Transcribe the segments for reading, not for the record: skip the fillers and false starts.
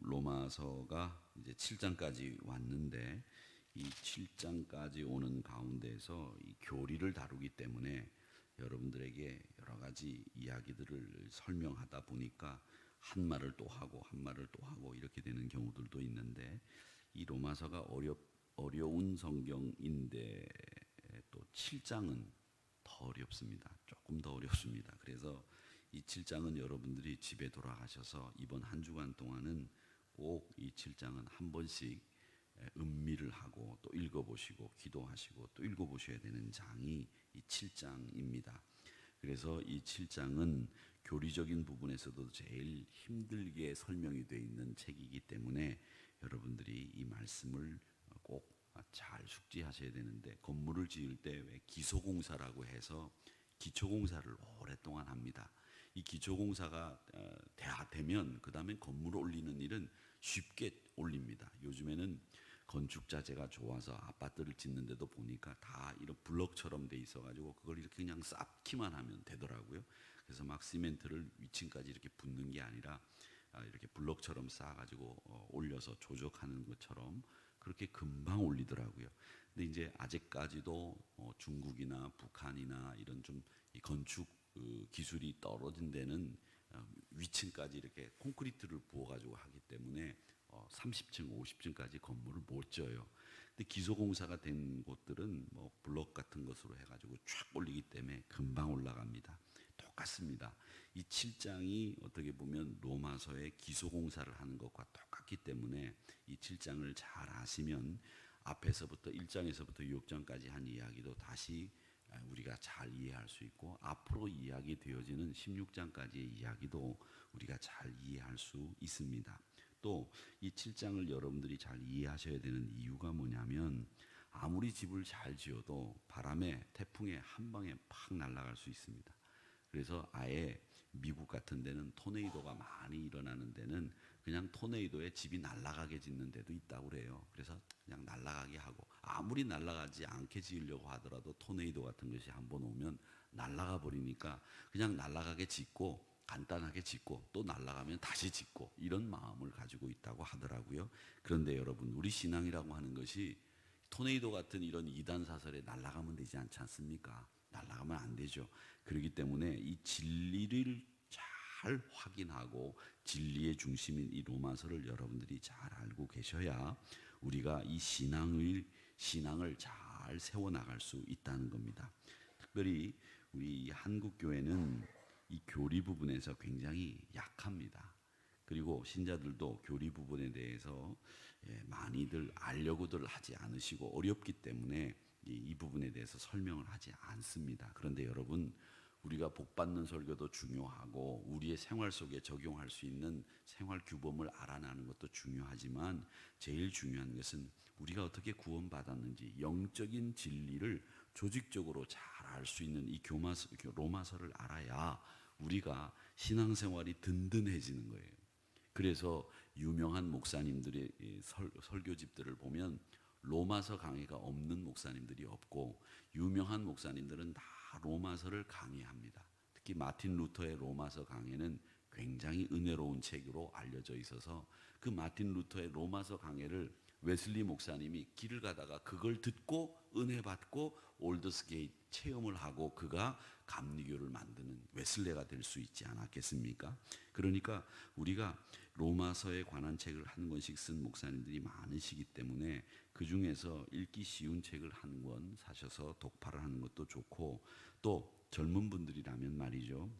로마서가 이제 7장까지 왔는데 이 7장까지 오는 가운데서 이 교리를 다루기 때문에 여러분들에게 여러 가지 이야기들을 설명하다 보니까 한 말을 또 하고 한 말을 또 하고 이렇게 되는 경우들도 있는데 이 로마서가 어려운 성경인데 또 7장은 더 어렵습니다. 조금 더 어렵습니다. 그래서 이 7장은 여러분들이 집에 돌아가셔서 이번 한 주간 동안은 꼭 이 7장은 한 번씩 음미를 하고 또 읽어보시고 기도하시고 또 읽어보셔야 되는 장이 이 7장입니다. 그래서 이 7장은 교리적인 부분에서도 제일 힘들게 설명이 되어 있는 책이기 때문에 여러분들이 이 말씀을 꼭 잘 숙지하셔야 되는데, 건물을 지을 때 왜 기초공사라고 해서 기초공사를 오랫동안 합니다. 이 기초공사가 다 되면 그 다음에 건물을 올리는 일은 쉽게 올립니다. 요즘에는 건축 자재가 좋아서 아파트를 짓는데도 보니까 다 이런 블럭처럼 돼 있어가지고 그걸 이렇게 그냥 쌓기만 하면 되더라고요. 그래서 막 시멘트를 위층까지 이렇게 붓는 게 아니라 이렇게 블럭처럼 쌓아가지고 올려서 조적하는 것처럼 그렇게 금방 올리더라고요. 근데 이제 아직까지도 중국이나 북한이나 이런 좀 이 건축 기술이 떨어진 데는 위층까지 이렇게 콘크리트를 부어가지고 하기 때문에 30층, 50층까지 건물을 못 져요. 근데 기초공사가 된 곳들은 뭐 블럭 같은 것으로 해가지고 쫙 올리기 때문에 금방 올라갑니다. 똑같습니다. 이 7장이 어떻게 보면 로마서의 기초공사를 하는 것과 똑같기 때문에 이 7장을 잘 아시면 앞에서부터 1장에서부터 6장까지 한 이야기도 다시 우리가 잘 이해할 수 있고, 앞으로 이야기 되어지는 16장까지의 이야기도 우리가 잘 이해할 수 있습니다. 또 이 7장을 여러분들이 잘 이해하셔야 되는 이유가 뭐냐면, 아무리 집을 잘 지어도 바람에 태풍에 한 방에 팍 날아갈 수 있습니다. 그래서 아예 미국 같은 데는 토네이도가 많이 일어나는 데는 그냥 토네이도에 집이 날아가게 짓는 데도 있다고 그래요. 그래서 그냥 날아가게 하고, 아무리 날아가지 않게 지으려고 하더라도 토네이도 같은 것이 한번 오면 날아가 버리니까 그냥 날아가게 짓고 간단하게 짓고 또 날아가면 다시 짓고 이런 마음을 가지고 있다고 하더라고요. 그런데 여러분, 우리 신앙이라고 하는 것이 토네이도 같은 이런 이단 사설에 날아가면 되지 않지 않습니까? 날아가면 안 되죠. 그렇기 때문에 이 진리를 잘 확인하고 진리의 중심인 이 로마서를 여러분들이 잘 알고 계셔야 우리가 이 신앙을 잘 세워나갈 수 있다는 겁니다. 특별히 우리 한국 교회는 이 교리 부분에서 굉장히 약합니다. 그리고 신자들도 교리 부분에 대해서 많이들 알려고들 하지 않으시고 어렵기 때문에 이 부분에 대해서 설명을 하지 않습니다. 그런데 여러분, 우리가 복받는 설교도 중요하고 우리의 생활 속에 적용할 수 있는 생활 규범을 알아내는 것도 중요하지만, 제일 중요한 것은 우리가 어떻게 구원받았는지 영적인 진리를 조직적으로 잘 알 수 있는 이 로마서를 알아야 우리가 신앙생활이 든든해지는 거예요. 그래서 유명한 목사님들의 설교집들을 보면 로마서 강의가 없는 목사님들이 없고, 유명한 목사님들은 다 로마서를 강의합니다. 특히 마틴 루터의 로마서 강해는 굉장히 은혜로운 책으로 알려져 있어서 그 마틴 루터의 로마서 강해를 웨슬리 목사님이 길을 가다가 그걸 듣고 은혜 받고 올더스게이트 체험을 하고 그가 감리교를 만드는 웨슬레가 될 수 있지 않았겠습니까? 그러니까 우리가 로마서에 관한 책을 한 권씩 쓴 목사님들이 많으시기 때문에 그 중에서 읽기 쉬운 책을 한 권 사셔서 독파를 하는 것도 좋고, 또 젊은 분들이라면 말이죠,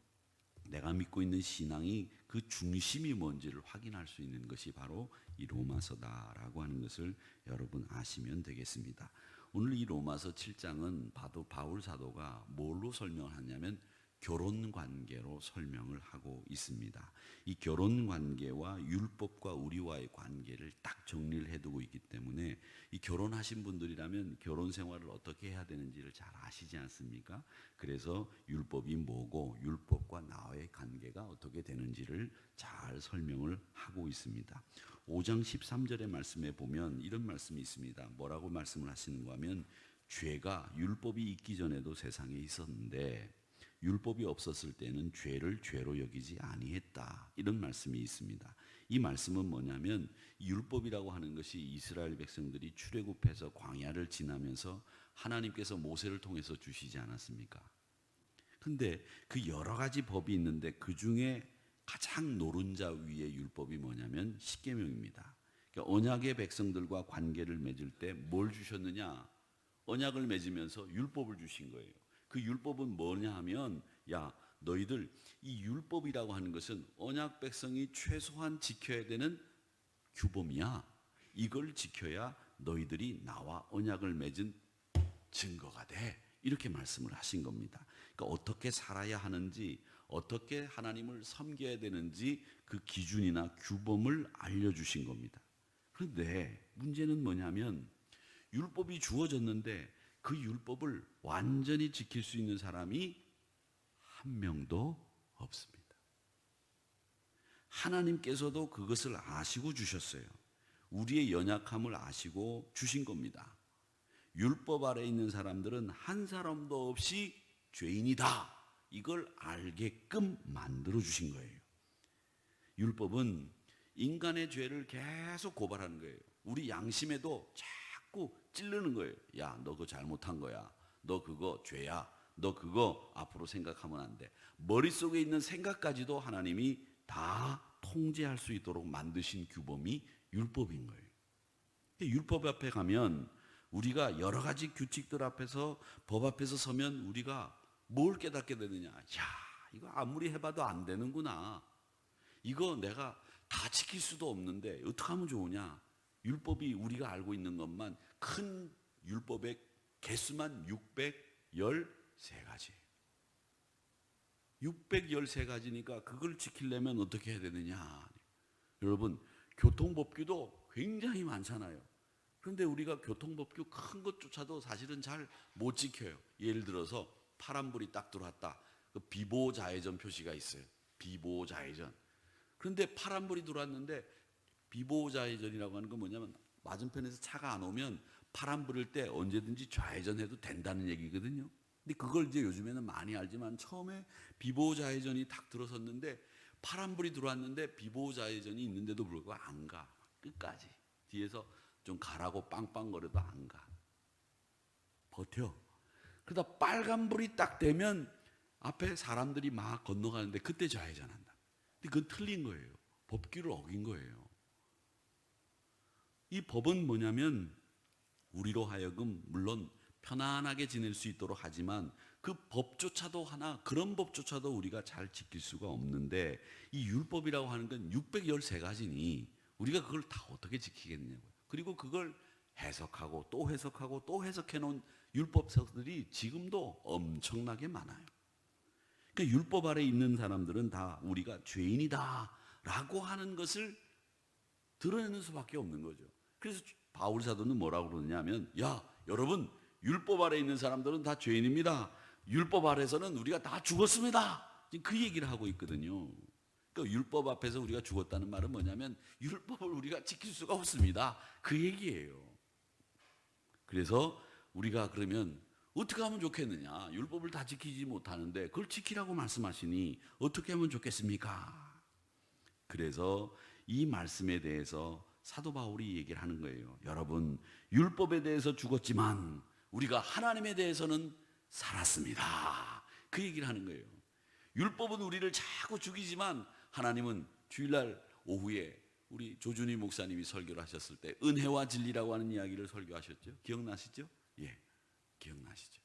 내가 믿고 있는 신앙이 그 중심이 뭔지를 확인할 수 있는 것이 바로 이 로마서다라고 하는 것을 여러분 아시면 되겠습니다. 오늘 이 로마서 7장은 바울 사도가 뭘로 설명을 하냐면 결혼 관계로 설명을 하고 있습니다. 이 결혼 관계와 율법과 우리와의 관계를 딱 정리를 해두고 있기 때문에 이 결혼하신 분들이라면 결혼 생활을 어떻게 해야 되는지를 잘 아시지 않습니까? 그래서 율법이 뭐고 율법과 나의 관계가 어떻게 되는지를 잘 설명을 하고 있습니다. 5장 13절의 말씀에 보면 이런 말씀이 있습니다. 뭐라고 말씀을 하시는가 하면, 죄가 율법이 있기 전에도 세상에 있었는데 율법이 없었을 때는 죄를 죄로 여기지 아니했다, 이런 말씀이 있습니다. 이 말씀은 뭐냐면 율법이라고 하는 것이 이스라엘 백성들이 출애굽해서 광야를 지나면서 하나님께서 모세를 통해서 주시지 않았습니까? 근데 그 여러 가지 법이 있는데 그 중에 가장 노른자 위의 율법이 뭐냐면 십계명입니다. 그러니까 언약의 백성들과 관계를 맺을 때 뭘 주셨느냐? 언약을 맺으면서 율법을 주신 거예요. 그 율법은 뭐냐 하면 야 너희들 이 율법이라고 하는 것은 언약 백성이 최소한 지켜야 되는 규범이야. 이걸 지켜야 너희들이 나와 언약을 맺은 증거가 돼. 이렇게 말씀을 하신 겁니다. 그러니까 어떻게 살아야 하는지, 어떻게 하나님을 섬겨야 되는지 그 기준이나 규범을 알려주신 겁니다. 그런데 문제는 뭐냐면 율법이 주어졌는데 그 율법을 완전히 지킬 수 있는 사람이 한 명도 없습니다. 하나님께서도 그것을 아시고 주셨어요. 우리의 연약함을 아시고 주신 겁니다. 율법 아래 있는 사람들은 한 사람도 없이 죄인이다. 이걸 알게끔 만들어 주신 거예요. 율법은 인간의 죄를 계속 고발하는 거예요. 우리 양심에도 자꾸 찌르는 거예요. 야, 너 그거 잘못한 거야. 너 그거 죄야. 너 그거 앞으로 생각하면 안 돼. 머릿속에 있는 생각까지도 하나님이 다 통제할 수 있도록 만드신 규범이 율법인 거예요. 율법 앞에 가면 우리가 여러 가지 규칙들 앞에서 법 앞에서 서면 우리가 뭘 깨닫게 되느냐. 야, 이거 아무리 해봐도 안 되는구나. 이거 내가 다 지킬 수도 없는데 어떻게 하면 좋으냐. 율법이 우리가 알고 있는 것만 큰 율법의 개수만 613가지예요. 613가지니까 그걸 지키려면 어떻게 해야 되느냐. 여러분 교통법규도 굉장히 많잖아요. 그런데 우리가 교통법규 큰 것조차도 사실은 잘 못 지켜요. 예를 들어서 파란불이 딱 들어왔다. 그 비보좌회전 표시가 있어요. 비보좌회전. 그런데 파란불이 들어왔는데 비보좌회전이라고 하는 건 뭐냐면 맞은편에서 차가 안 오면 파란불일 때 언제든지 좌회전해도 된다는 얘기거든요. 근데 그걸 이제 요즘에는 많이 알지만 처음에 비보좌회전이 딱 들어섰는데 파란불이 들어왔는데 비보좌회전이 있는데도 불구하고 안 가. 끝까지. 뒤에서 좀 가라고 빵빵거려도 안 가. 버텨. 그러다 빨간불이 딱 되면 앞에 사람들이 막 건너가는데 그때 좌회전한다. 근데 그건 틀린 거예요. 법규를 어긴 거예요. 이 법은 뭐냐면 우리로 하여금 물론 편안하게 지낼 수 있도록 하지만 그 법조차도 하나 그런 법조차도 우리가 잘 지킬 수가 없는데 이 율법이라고 하는 건 613가지니 우리가 그걸 다 어떻게 지키겠냐고요. 그리고 그걸 해석하고 또 해석하고 또 해석해 놓은 율법서들이 지금도 엄청나게 많아요. 그러니까 율법 아래 있는 사람들은 다 우리가 죄인이다 라고 하는 것을 드러내는 수밖에 없는 거죠. 그래서 바울 사도는 뭐라고 그러냐면 야 여러분 율법 아래 있는 사람들은 다 죄인입니다. 율법 아래서는 우리가 다 죽었습니다. 지금 그 얘기를 하고 있거든요. 그러니까 율법 앞에서 우리가 죽었다는 말은 뭐냐면 율법을 우리가 지킬 수가 없습니다. 그 얘기예요. 그래서 우리가 그러면 어떻게 하면 좋겠느냐. 율법을 다 지키지 못하는데 그걸 지키라고 말씀하시니 어떻게 하면 좋겠습니까? 그래서 이 말씀에 대해서 사도 바울이 얘기를 하는 거예요. 여러분 율법에 대해서 죽었지만 우리가 하나님에 대해서는 살았습니다. 그 얘기를 하는 거예요. 율법은 우리를 자꾸 죽이지만 하나님은 주일날 오후에 우리 조준희 목사님이 설교를 하셨을 때 은혜와 진리라고 하는 이야기를 설교하셨죠. 기억나시죠? 예, 기억나시죠?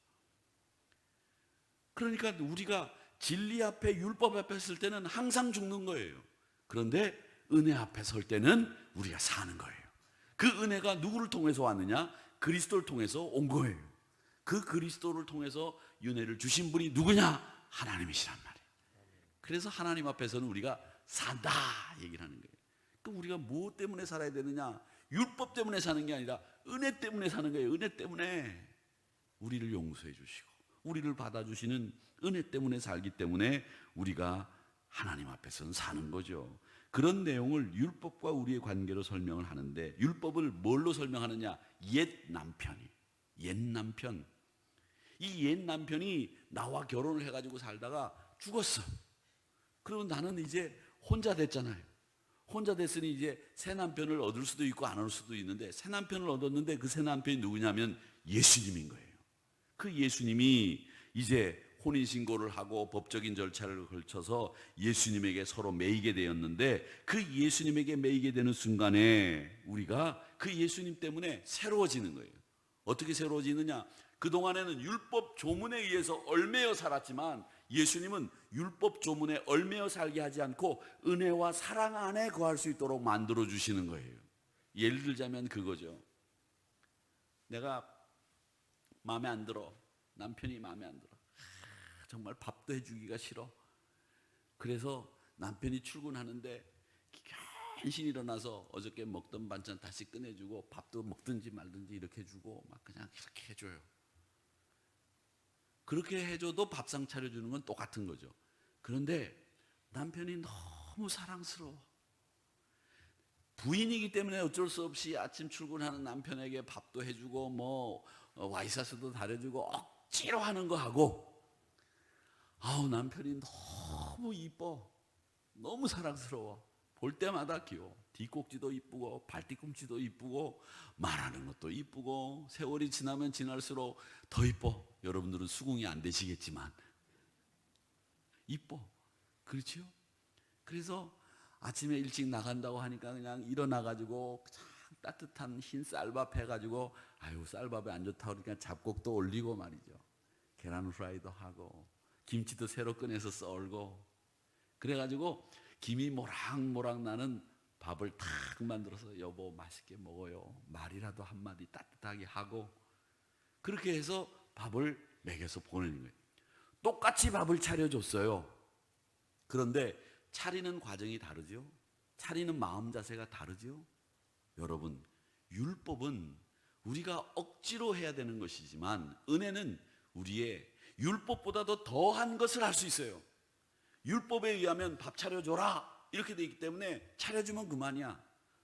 그러니까 우리가 진리 앞에 율법 앞에 설 때는 항상 죽는 거예요. 그런데 은혜 앞에 설 때는 우리가 사는 거예요. 그 은혜가 누구를 통해서 왔느냐? 그리스도를 통해서 온 거예요. 그 그리스도를 통해서 은혜를 주신 분이 누구냐? 하나님이시란 말이에요. 그래서 하나님 앞에서는 우리가 산다 얘기를 하는 거예요. 그럼 우리가 무엇 때문에 살아야 되느냐? 율법 때문에 사는 게 아니라 은혜 때문에 사는 거예요. 은혜 때문에 우리를 용서해 주시고 우리를 받아주시는 은혜 때문에 살기 때문에 우리가 하나님 앞에서는 사는 거죠. 그런 내용을 율법과 우리의 관계로 설명을 하는데 율법을 뭘로 설명하느냐? 옛 남편이. 옛 남편. 이 옛 남편이 나와 결혼을 해가지고 살다가 죽었어. 그러면 나는 이제 혼자 됐잖아요. 혼자 됐으니 이제 새 남편을 얻을 수도 있고 안 얻을 수도 있는데, 새 남편을 얻었는데 그 새 남편이 누구냐면 예수님인 거예요. 그 예수님이 이제 혼인신고를 하고 법적인 절차를 걸쳐서 예수님에게 서로 매이게 되었는데, 그 예수님에게 매이게 되는 순간에 우리가 그 예수님 때문에 새로워지는 거예요. 어떻게 새로워지느냐? 그동안에는 율법 조문에 의해서 얽매여 살았지만 예수님은 율법 조문에 얽매여 살게 하지 않고 은혜와 사랑 안에 거할 수 있도록 만들어 주시는 거예요. 예를 들자면 그거죠. 내가 마음에 안 들어. 남편이 마음에 안 들어. 정말 밥도 해주기가 싫어. 그래서 남편이 출근하는데 간신히 일어나서 어저께 먹던 반찬 다시 꺼내주고 밥도 먹든지 말든지 이렇게 해주고 막 그냥 이렇게 해줘요. 그렇게 해줘도 밥상 차려주는 건 똑같은 거죠. 그런데 남편이 너무 사랑스러워. 부인이기 때문에 어쩔 수 없이 아침 출근하는 남편에게 밥도 해주고 뭐 와이셔츠도 다려주고 억지로 하는 거 하고, 아우 남편이 너무 이뻐. 너무 사랑스러워. 볼 때마다 귀여워. 뒷꼭지도 이쁘고 발뒤꿈치도 이쁘고 말하는 것도 이쁘고, 세월이 지나면 지날수록 더 이뻐. 여러분들은 수긍이 안 되시겠지만 이뻐. 그렇죠? 그래서 아침에 일찍 나간다고 하니까 그냥 일어나가지고 따뜻한 흰 쌀밥 해가지고, 아유 쌀밥이 안 좋다고 그러니까 잡곡도 올리고 말이죠. 계란 후라이도 하고 김치도 새로 꺼내서 썰고, 그래가지고 김이 모락모락 나는 밥을 탁 만들어서 여보 맛있게 먹어요. 말이라도 한마디 따뜻하게 하고, 그렇게 해서 밥을 먹여서 보내는 거예요. 똑같이 밥을 차려줬어요. 그런데 차리는 과정이 다르죠. 차리는 마음 자세가 다르죠. 여러분, 율법은 우리가 억지로 해야 되는 것이지만 은혜는 우리의 율법보다도 더한 것을 할 수 있어요. 율법에 의하면 밥 차려줘라 이렇게 돼 있기 때문에 차려주면 그만이야.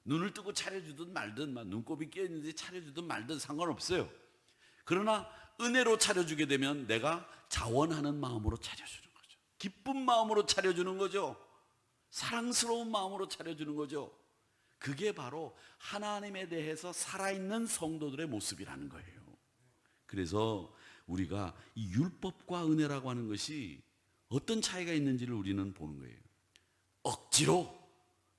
눈을 뜨고 차려주든 말든, 눈곱이 끼어있는데 차려주든 말든 상관없어요. 그러나 은혜로 차려주게 되면 내가 자원하는 마음으로 차려주는 거죠. 기쁜 마음으로 차려주는 거죠. 사랑스러운 마음으로 차려주는 거죠. 그게 바로 하나님에 대해서 살아있는 성도들의 모습이라는 거예요. 그래서 우리가 이 율법과 은혜라고 하는 것이 어떤 차이가 있는지를 우리는 보는 거예요. 억지로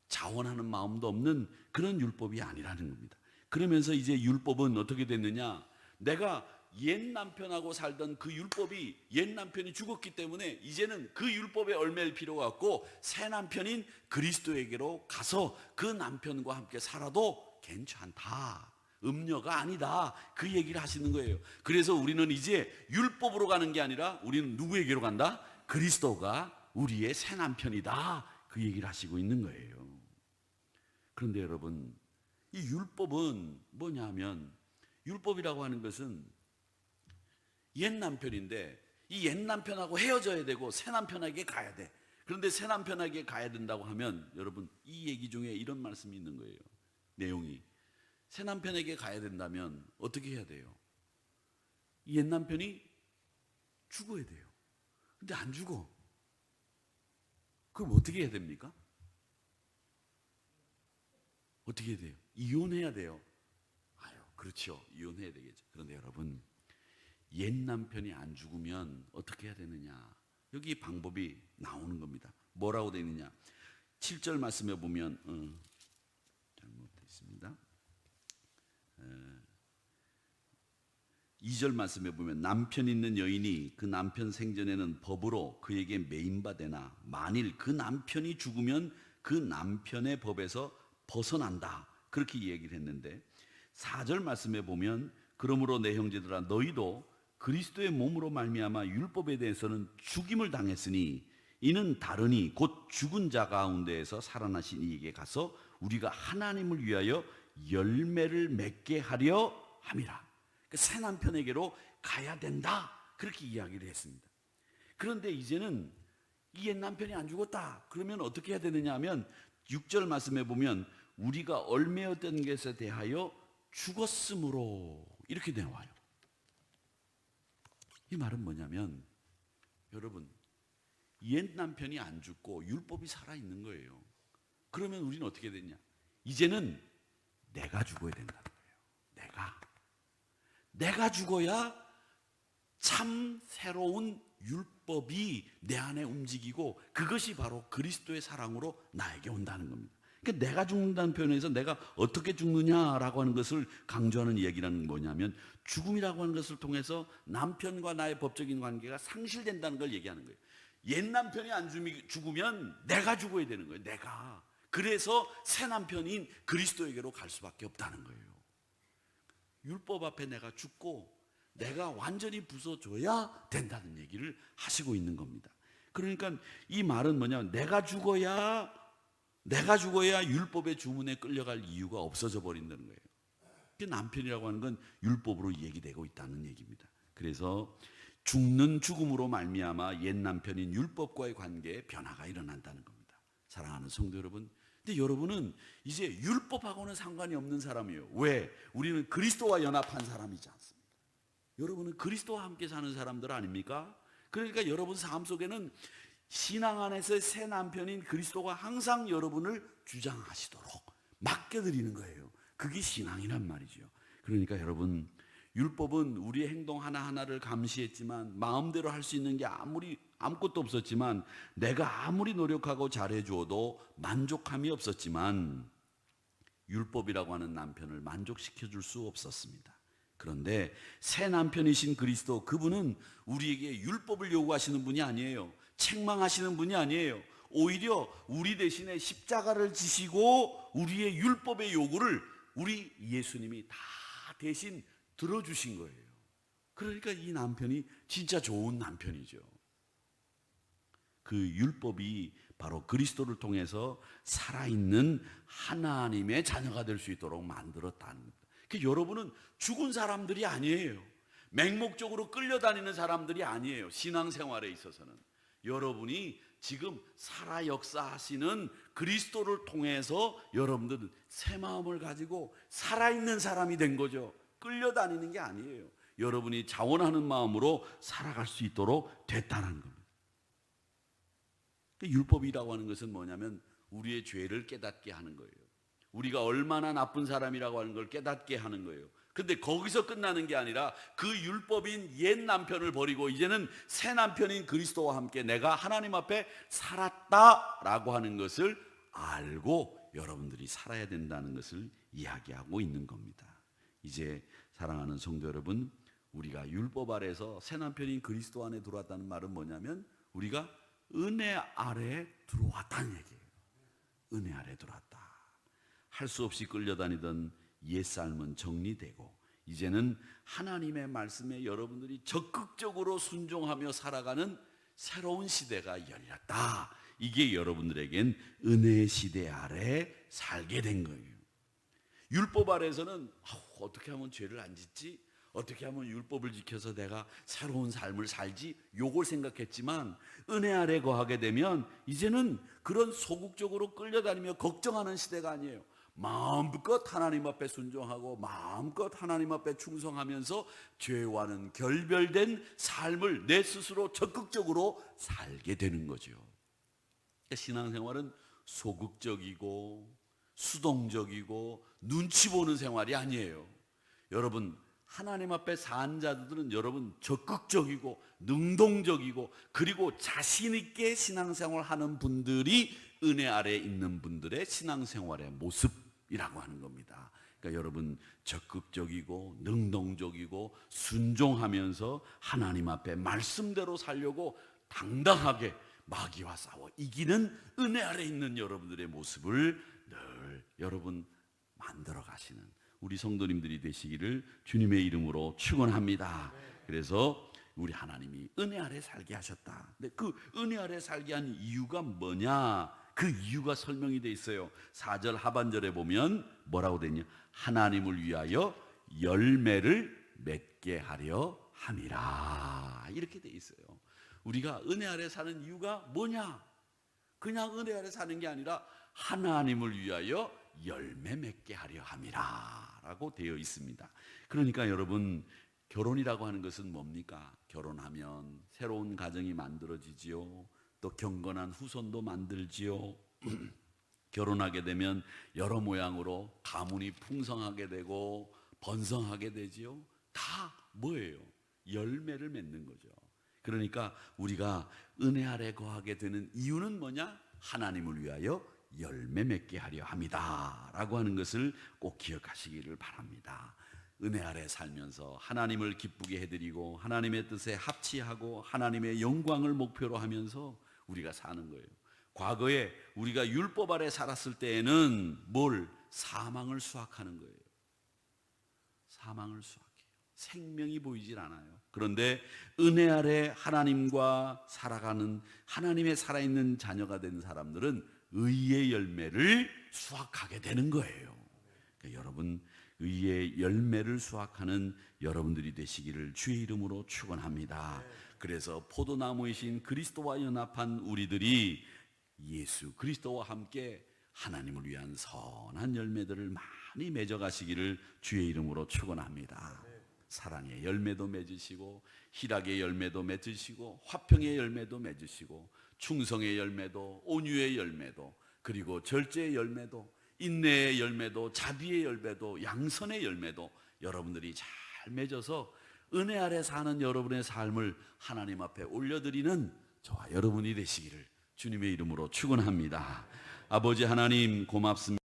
자원하는 마음도 없는 그런 율법이 아니라는 겁니다. 그러면서 이제 율법은 어떻게 됐느냐? 내가 옛 남편하고 살던 그 율법이, 옛 남편이 죽었기 때문에 이제는 그 율법에 얽매일 필요가 없고 새 남편인 그리스도에게로 가서 그 남편과 함께 살아도 괜찮다. 음녀가 아니다. 그 얘기를 하시는 거예요. 그래서 우리는 이제 율법으로 가는 게 아니라 우리는 누구에게로 간다? 그리스도가 우리의 새 남편이다. 그 얘기를 하시고 있는 거예요. 그런데 여러분, 이 율법은 뭐냐면, 율법이라고 하는 것은 옛 남편인데 이 옛 남편하고 헤어져야 되고 새 남편에게 가야 돼. 그런데 새 남편에게 가야 된다고 하면 여러분, 이 얘기 중에 이런 말씀이 있는 거예요. 내용이, 새 남편에게 가야 된다면 어떻게 해야 돼요? 이 옛 남편이 죽어야 돼요. 근데 안 죽어. 그럼 어떻게 해야 됩니까? 어떻게 해야 돼요? 이혼해야 돼요. 아유, 그렇죠. 이혼해야 되겠죠. 그런데 여러분, 옛 남편이 안 죽으면 어떻게 해야 되느냐? 여기 방법이 나오는 겁니다. 뭐라고 되어 있느냐? 7절 말씀에 보면 잘못되어 있습니다. 2절 말씀에 보면 남편 있는 여인이 그 남편 생전에는 법으로 그에게 매임받으나 만일 그 남편이 죽으면 그 남편의 법에서 벗어난다. 그렇게 얘기를 했는데 4절 말씀에 보면 그러므로 내 형제들아 너희도 그리스도의 몸으로 말미암아 율법에 대해서는 죽임을 당했으니 이는 다르니 곧 죽은 자 가운데에서 살아나신 이에게 가서 우리가 하나님을 위하여 열매를 맺게 하려 함이라. 새 남편에게로 가야 된다. 그렇게 이야기를 했습니다. 그런데 이제는 이 옛 남편이 안 죽었다. 그러면 어떻게 해야 되느냐 하면 6절 말씀에 보면 우리가 얽매였던 것에 대하여 죽었으므로 이렇게 나와요. 이 말은 뭐냐면 여러분, 옛 남편이 안 죽고 율법이 살아있는 거예요. 그러면 우리는 어떻게 됐냐? 이제는 내가 죽어야 된다는 거예요. 내가 죽어야 참 새로운 율법이 내 안에 움직이고 그것이 바로 그리스도의 사랑으로 나에게 온다는 겁니다. 그러니까 내가 죽는다는 표현에서 내가 어떻게 죽느냐라고 하는 것을 강조하는 얘기라는 뭐냐면 죽음이라고 하는 것을 통해서 남편과 나의 법적인 관계가 상실된다는 걸 얘기하는 거예요. 옛 남편이 안 죽으면 내가 죽어야 되는 거예요. 내가. 그래서 새 남편인 그리스도에게로 갈 수밖에 없다는 거예요. 율법 앞에 내가 죽고 내가 완전히 부서져야 된다는 얘기를 하시고 있는 겁니다. 그러니까 이 말은 뭐냐면 내가 죽어야 율법의 주문에 끌려갈 이유가 없어져 버린다는 거예요. 남편이라고 하는 건 율법으로 얘기되고 있다는 얘기입니다. 그래서 죽는 죽음으로 말미암아 옛 남편인 율법과의 관계에 변화가 일어난다는 겁니다. 사랑하는 성도 여러분, 근데 여러분은 이제 율법하고는 상관이 없는 사람이에요. 왜? 우리는 그리스도와 연합한 사람이지 않습니까? 여러분은 그리스도와 함께 사는 사람들 아닙니까? 그러니까 여러분 삶 속에는 신앙 안에서 새 남편인 그리스도가 항상 여러분을 주장하시도록 맡겨드리는 거예요. 그게 신앙이란 말이죠. 그러니까 여러분, 율법은 우리의 행동 하나하나를 감시했지만 마음대로 할 수 있는 게 아무것도 없었지만 내가 아무리 노력하고 잘해줘도 만족함이 없었지만 율법이라고 하는 남편을 만족시켜줄 수 없었습니다. 그런데 새 남편이신 그리스도, 그분은 우리에게 율법을 요구하시는 분이 아니에요. 책망하시는 분이 아니에요. 오히려 우리 대신에 십자가를 지시고 우리의 율법의 요구를 우리 예수님이 다 대신 들어주신 거예요. 그러니까 이 남편이 진짜 좋은 남편이죠. 그 율법이 바로 그리스도를 통해서 살아있는 하나님의 자녀가 될 수 있도록 만들었다는 겁니다. 그러니까 여러분은 죽은 사람들이 아니에요. 맹목적으로 끌려다니는 사람들이 아니에요. 신앙생활에 있어서는 여러분이 지금 살아 역사하시는 그리스도를 통해서 여러분들은 새 마음을 가지고 살아있는 사람이 된 거죠. 끌려다니는 게 아니에요. 여러분이 자원하는 마음으로 살아갈 수 있도록 됐다는 겁니다. 율법이라고 하는 것은 뭐냐면 우리의 죄를 깨닫게 하는 거예요. 우리가 얼마나 나쁜 사람이라고 하는 걸 깨닫게 하는 거예요. 근데 거기서 끝나는 게 아니라 그 율법인 옛 남편을 버리고 이제는 새 남편인 그리스도와 함께 내가 하나님 앞에 살았다라고 하는 것을 알고 여러분들이 살아야 된다는 것을 이야기하고 있는 겁니다. 이제 사랑하는 성도 여러분, 우리가 율법 아래에서 새 남편인 그리스도 안에 들어왔다는 말은 뭐냐면 우리가 은혜 아래에 들어왔다는 얘기예요. 은혜 아래에 들어왔다. 할 수 없이 끌려다니던 옛삶은 정리되고 이제는 하나님의 말씀에 여러분들이 적극적으로 순종하며 살아가는 새로운 시대가 열렸다. 이게 여러분들에겐 은혜의 시대 아래 살게 된 거예요. 율법 아래에서는 어떻게 하면 죄를 안 짓지? 어떻게 하면 율법을 지켜서 내가 새로운 삶을 살지? 요걸 생각했지만 은혜 아래 거하게 되면 이제는 그런 소극적으로 끌려다니며 걱정하는 시대가 아니에요. 마음껏 하나님 앞에 순종하고 마음껏 하나님 앞에 충성하면서 죄와는 결별된 삶을 내 스스로 적극적으로 살게 되는 거죠. 신앙생활은 소극적이고 수동적이고 눈치 보는 생활이 아니에요. 여러분, 하나님 앞에 산 자들은 여러분 적극적이고 능동적이고 그리고 자신 있게 신앙생활하는 분들이 은혜 아래에 있는 분들의 신앙생활의 모습이라고 하는 겁니다. 그러니까 여러분 적극적이고 능동적이고 순종하면서 하나님 앞에 말씀대로 살려고 당당하게 마귀와 싸워 이기는 은혜 아래에 있는 여러분들의 모습을 늘 여러분 만들어 가시는 우리 성도님들이 되시기를 주님의 이름으로 축원합니다. 그래서 우리 하나님이 은혜 아래 살게 하셨다. 근데 그 은혜 아래 살게 한 이유가 뭐냐? 그 이유가 설명이 돼 있어요. 4절 하반절에 보면 뭐라고 되냐? 하나님을 위하여 열매를 맺게 하려 함이라. 이렇게 돼 있어요. 우리가 은혜 아래 사는 이유가 뭐냐? 그냥 은혜 아래 사는 게 아니라 하나님을 위하여 열매 맺게 하려 함이라 라고 되어 있습니다. 그러니까 여러분, 결혼이라고 하는 것은 뭡니까? 결혼하면 새로운 가정이 만들어지지요. 또 경건한 후손도 만들지요. 결혼하게 되면 여러 모양으로 가문이 풍성하게 되고 번성하게 되지요. 다 뭐예요? 열매를 맺는 거죠. 그러니까 우리가 은혜 아래 거하게 되는 이유는 뭐냐? 하나님을 위하여 열매 맺게 하려 합니다 라고 하는 것을 꼭 기억하시기를 바랍니다. 은혜 아래 살면서 하나님을 기쁘게 해드리고 하나님의 뜻에 합치하고 하나님의 영광을 목표로 하면서 우리가 사는 거예요. 과거에 우리가 율법 아래 살았을 때에는 사망을 수확하는 거예요. 사망을 수확해요. 생명이 보이질 않아요. 그런데 은혜 아래 하나님과 살아가는 하나님의 살아있는 자녀가 된 사람들은 의의 열매를 수확하게 되는 거예요. 그러니까 여러분, 의의 열매를 수확하는 여러분들이 되시기를 주의 이름으로 축원합니다. 그래서 포도나무이신 그리스도와 연합한 우리들이 예수 그리스도와 함께 하나님을 위한 선한 열매들을 많이 맺어가시기를 주의 이름으로 축원합니다. 사랑의 열매도 맺으시고 희락의 열매도 맺으시고 화평의 열매도 맺으시고 충성의 열매도 온유의 열매도 그리고 절제의 열매도 인내의 열매도 자비의 열매도 양선의 열매도 여러분들이 잘 맺어서 은혜 아래 사는 여러분의 삶을 하나님 앞에 올려드리는 저와 여러분이 되시기를 주님의 이름으로 축원합니다. 아버지 하나님 고맙습니다.